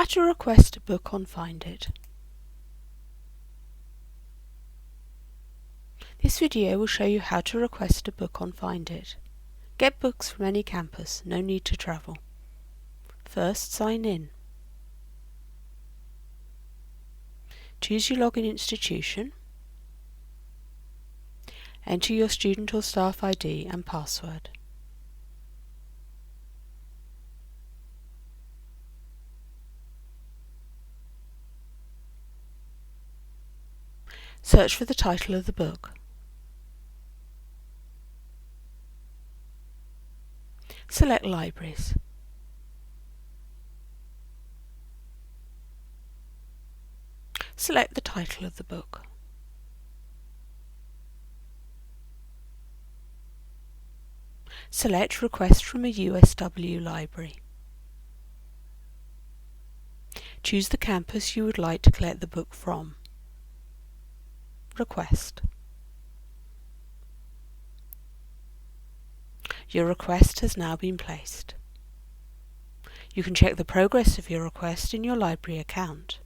How to request a book on Find It. This video will show you how to request a book on Find It. Get books from any campus, no need to travel. First, sign in. Choose your login institution. Enter your student or staff ID and password. Search for the title of the book. Select Libraries. Select the title of the book. Select Request from a USW library. Choose the campus you would like to collect the book from. Request. Your request has now been placed. You can check the progress of your request in your library account.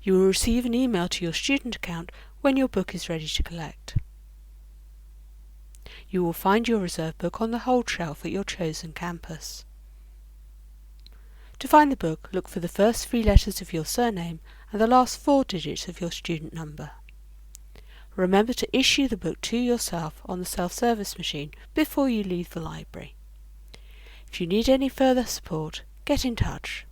You will receive an email to your student account when your book is ready to collect. You will find your reserved book on the hold shelf at your chosen campus. To find the book, look for the first 3 letters of your surname and the last 4 digits of your student number. Remember to issue the book to yourself on the self-service machine before you leave the library. If you need any further support, get in touch.